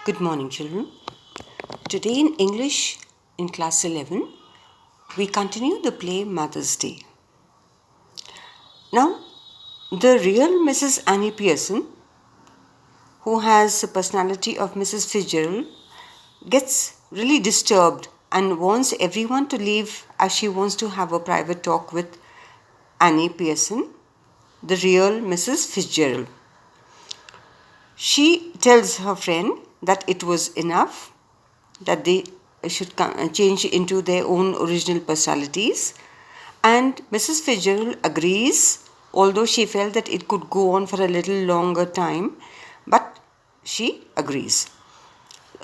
Good morning, children. Today in English in class 11, we continue the play Mother's Day. Now, the real Mrs. Annie Pearson, who has the personality of Mrs. Fitzgerald, gets really disturbed and wants everyone to leave as she wants to have a private talk with Annie Pearson, the real Mrs. Fitzgerald. She tells her friend that it was enough, that they should change into their own original personalities. And Mrs. Fitzgerald agrees, although she felt that it could go on for a little longer time, but she agrees.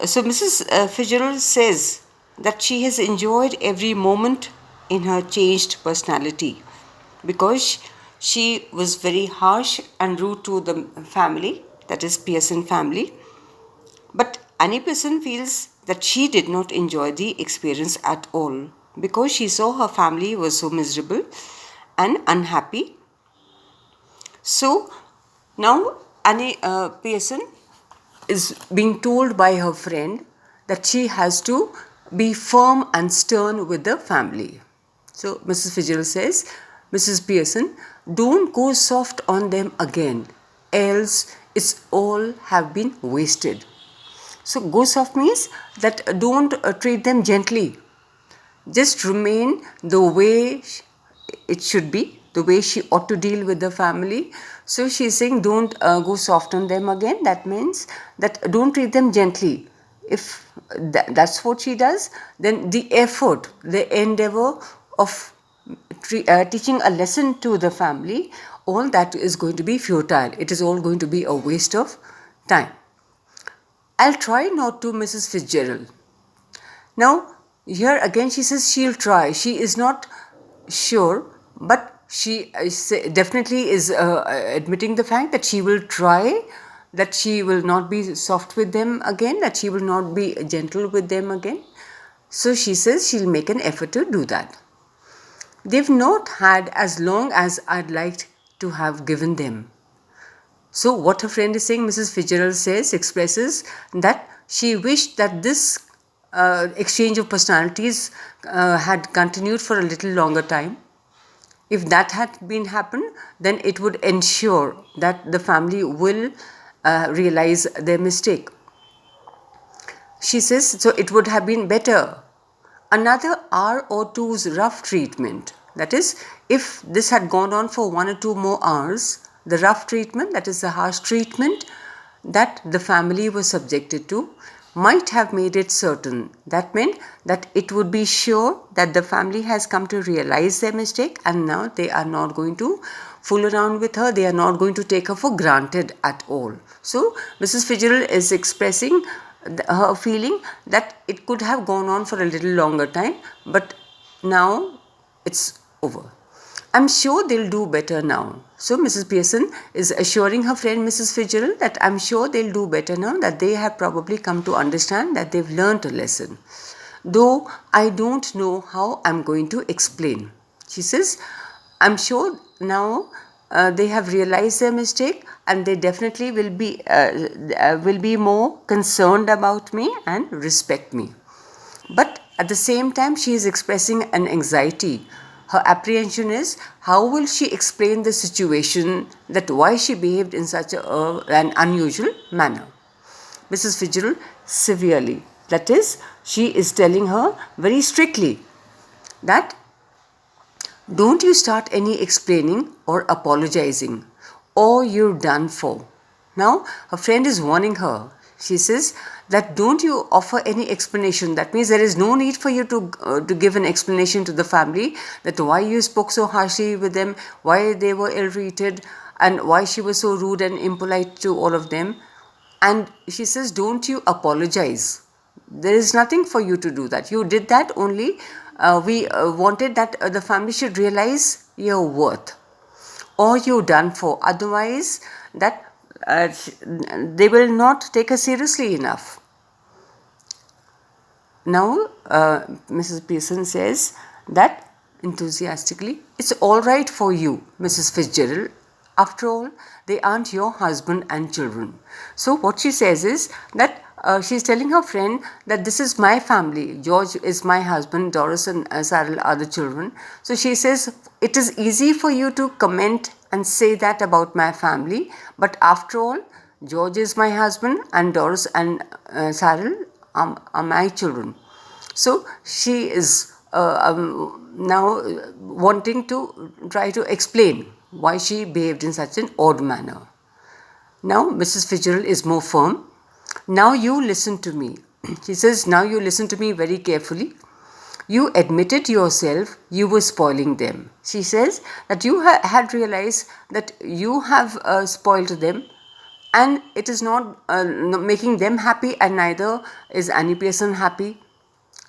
So Mrs. Fitzgerald says that she has enjoyed every moment in her changed personality because she was very harsh and rude to the family, that is Pearson family. But Annie Pearson feels that she did not enjoy the experience at all because she saw her family was so miserable and unhappy. So now Annie Pearson is being told by her friend that she has to be firm and stern with the family. So Mrs. Fitzgerald says, Mrs. Pearson, don't go soft on them again, else it's all have been wasted. So go soft means that don't treat them gently. Just remain the way it should be, the way she ought to deal with the family. So she's saying don't go soft on them again. That means that don't treat them gently. If that's what she does, then the effort, the endeavor of teaching a lesson to the family, all that is going to be futile. It is all going to be a waste of time. I'll try not to, Mrs. Fitzgerald. Now, here again she says she'll try. She is not sure, but she definitely is admitting the fact that she will try, that she will not be soft with them again, that she will not be gentle with them again. So she says she'll make an effort to do that. They've not had as long as I'd like to have given them. So what her friend is saying, Mrs. Fitzgerald says, expresses that she wished that this exchange of personalities had continued for a little longer time. If that had been happened, then it would ensure that the family will realize their mistake. She says, so it would have been better. Another hour or two's rough treatment. That is, if this had gone on for 1 or 2 more hours, the rough treatment, that is the harsh treatment that the family was subjected to, might have made it certain. That meant that it would be sure that the family has come to realize their mistake and now they are not going to fool around with her. They are not going to take her for granted at all. So Mrs. Fitzgerald is expressing her feeling that it could have gone on for a little longer time, but now it's over. I'm sure they'll do better now. So Mrs. Pearson is assuring her friend Mrs. Fitzgerald that I'm sure they'll do better now, that they have probably come to understand that they've learnt a lesson. Though I don't know how I'm going to explain. She says, I'm sure now they have realized their mistake and they definitely will be more concerned about me and respect me. But at the same time, she is expressing an anxiety. Her apprehension is, how will she explain the situation, that why she behaved in such an unusual manner. Mrs. Fitzgerald severely, that is, she is telling her very strictly that don't you start any explaining or apologizing, or you're done for. Now, her friend is warning her. She says that don't you offer any explanation. That means there is no need for you to give an explanation to the family that why you spoke so harshly with them, why they were ill-treated, and why she was so rude and impolite to all of them. And she says, don't you apologize. There is nothing for you to do that. You did that only. We wanted that the family should realize your worth, or you're done for. Otherwise, that they will not take us seriously enough. Now, Mrs. Pearson says that enthusiastically, it's all right for you, Mrs. Fitzgerald. After all, they aren't your husband and children. So what she says is that she's telling her friend that this is my family. George is my husband, Doris and Cyril are the children. So she says, it is easy for you to comment and say that about my family, but after all, George is my husband and Doris and Cyril are my children. So she is now wanting to try to explain why she behaved in such an odd manner. Now Mrs. Fitzgerald is more firm. Now you listen to me. She says, now you listen to me very carefully. You admitted yourself you were spoiling them. She says that you had realized that you have spoiled them, and it is not making them happy, and neither is Annie Pearson happy,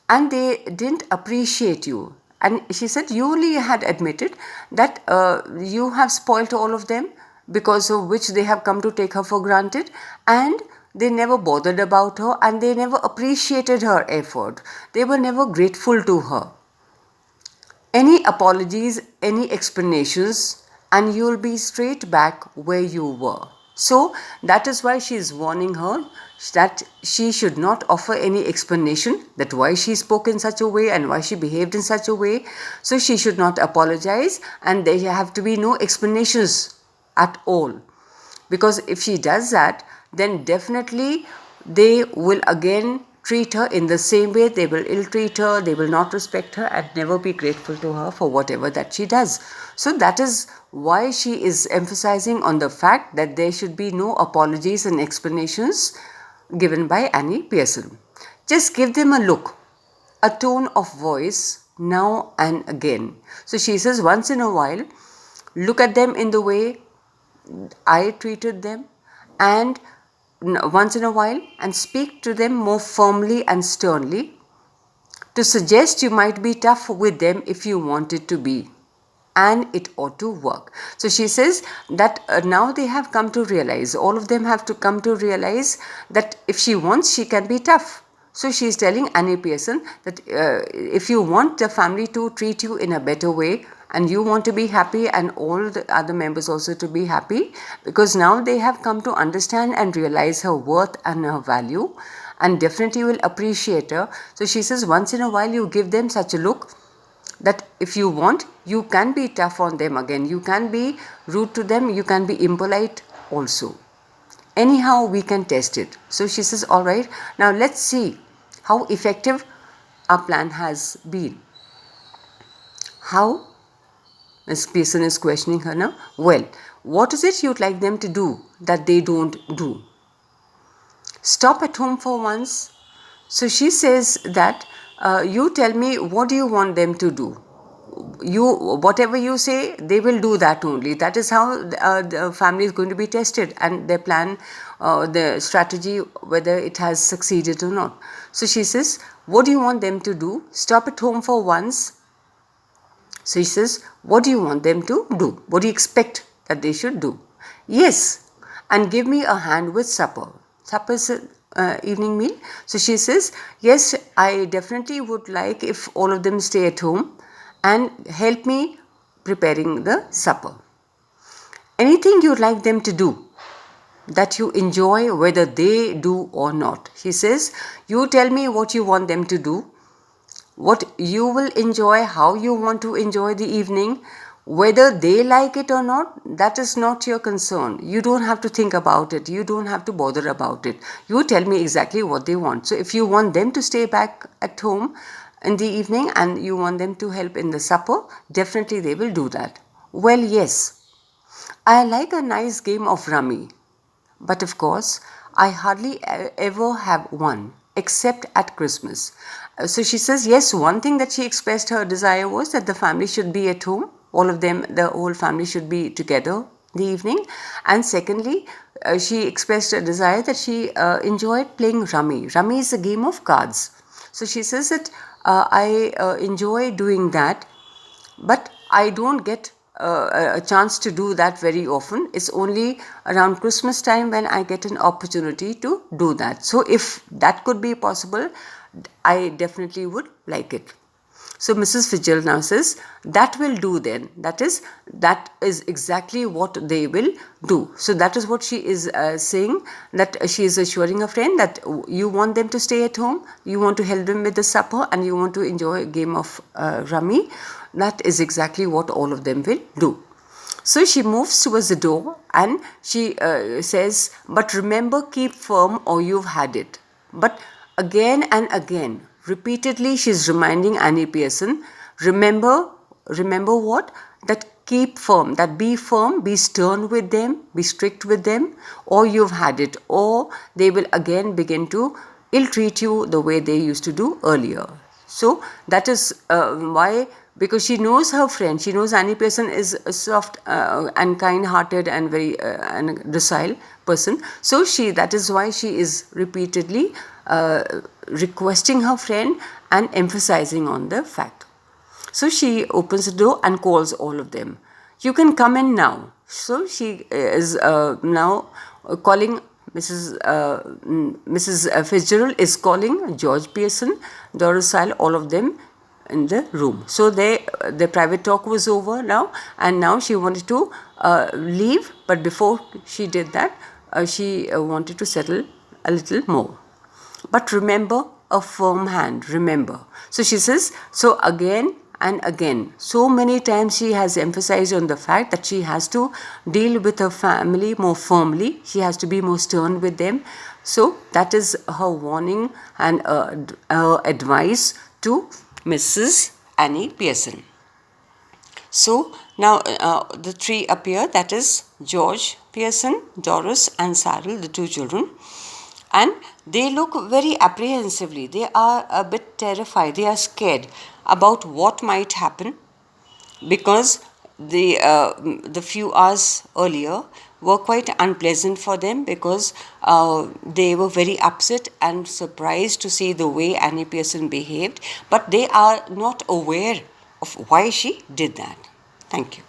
and they didn't appreciate you. And she said you only had admitted that you have spoilt all of them, because of which they have come to take her for granted, and they never bothered about her, and they never appreciated her effort. They were never grateful to her. Any apologies, any explanations, and you'll be straight back where you were. So that is why she is warning her that she should not offer any explanation that why she spoke in such a way and why she behaved in such a way. So she should not apologize, and there have to be no explanations at all. Because if she does that, then definitely they will again treat her in the same way. They will ill-treat her, they will not respect her, and never be grateful to her for whatever that she does. So that is why she is emphasizing on the fact that there should be no apologies and explanations given by Annie Pearson. Just give them a look, a tone of voice now and again. So she says, once in a while, look at them in the way I treated them, and once in a while, and speak to them more firmly and sternly, to suggest you might be tough with them if you wanted to be, and it ought to work. So she says that now they have come to realize, all of them have to come to realize that if she wants, she can be tough. So she is telling Annie Pearson that if you want the family to treat you in a better way, and you want to be happy and all the other members also to be happy, because now they have come to understand and realize her worth and her value, and definitely will appreciate her. So she says, once in a while you give them such a look that if you want, you can be tough on them again, you can be rude to them, you can be impolite also. Anyhow, we can test it. So she says, all right, now let's see how effective our plan has been. How? Ms. Pearson is questioning her now. Well, what is it you'd like them to do that they don't do? Stop at home for once. So she says that you tell me, what do you want them to do? Whatever you say, they will do that only. That is how the family is going to be tested, and their plan, the strategy, whether it has succeeded or not. So she says, what do you want them to do? Stop at home for once. So he says, what do you want them to do? What do you expect that they should do? Yes, and give me a hand with supper. Supper is an evening meal. So she says, yes, I definitely would like if all of them stay at home and help me preparing the supper. Anything you'd like them to do that you enjoy, whether they do or not. He says, you tell me what you want them to do, what you will enjoy, how you want to enjoy the evening, whether they like it or not, that is not your concern. You don't have to think about it. You don't have to bother about it. You tell me exactly what they want. So if you want them to stay back at home in the evening and you want them to help in the supper, definitely they will do that. Well, yes, I like a nice game of rummy. But of course, I hardly ever have one, except at Christmas. So she says, yes, one thing that she expressed her desire was that the family should be at home. All of them, the whole family should be together in the evening. And secondly, she expressed a desire that she enjoyed playing rummy. Rummy is a game of cards. So she says that I enjoy doing that, but I don't get a chance to do that very often. It's only around Christmas time when I get an opportunity to do that. So if that could be possible, I definitely would like it. So Mrs. Fitzgerald now says, that will do then. That is exactly what they will do. So that is what she is saying, that she is assuring a friend that you want them to stay at home, you want to help them with the supper, and you want to enjoy a game of rummy. That is exactly what all of them will do. So she moves towards the door and she says, but remember, keep firm or you've had it. But again and again, repeatedly, she's reminding Annie Pearson, remember what? That keep firm, that be firm, be stern with them, be strict with them, or you've had it, or they will again begin to ill-treat you the way they used to do earlier. So that is why, because she knows her friend, she knows Annie Pearson is a soft and kind-hearted and very and docile person. So that is why she is repeatedly requesting her friend and emphasizing on the fact. So she opens the door and calls all of them. You can come in now. So she is now calling Mrs. Fitzgerald is calling George Pearson, Doris Sile, all of them in the room. So the private talk was over now, and now she wanted to leave, but before she did that, she wanted to settle a little more. But remember, a firm hand, remember. So she says, so again and again, so many times she has emphasized on the fact that she has to deal with her family more firmly, she has to be more stern with them. So that is her warning and her advice to Mrs. Annie Pearson. So now the three appear, that is George Pearson, Doris and Cyril, the two children. And they look very apprehensively. They are a bit terrified. They are scared about what might happen, because the few hours earlier were quite unpleasant for them, because they were very upset and surprised to see the way Annie Pearson behaved. But they are not aware of why she did that. Thank you.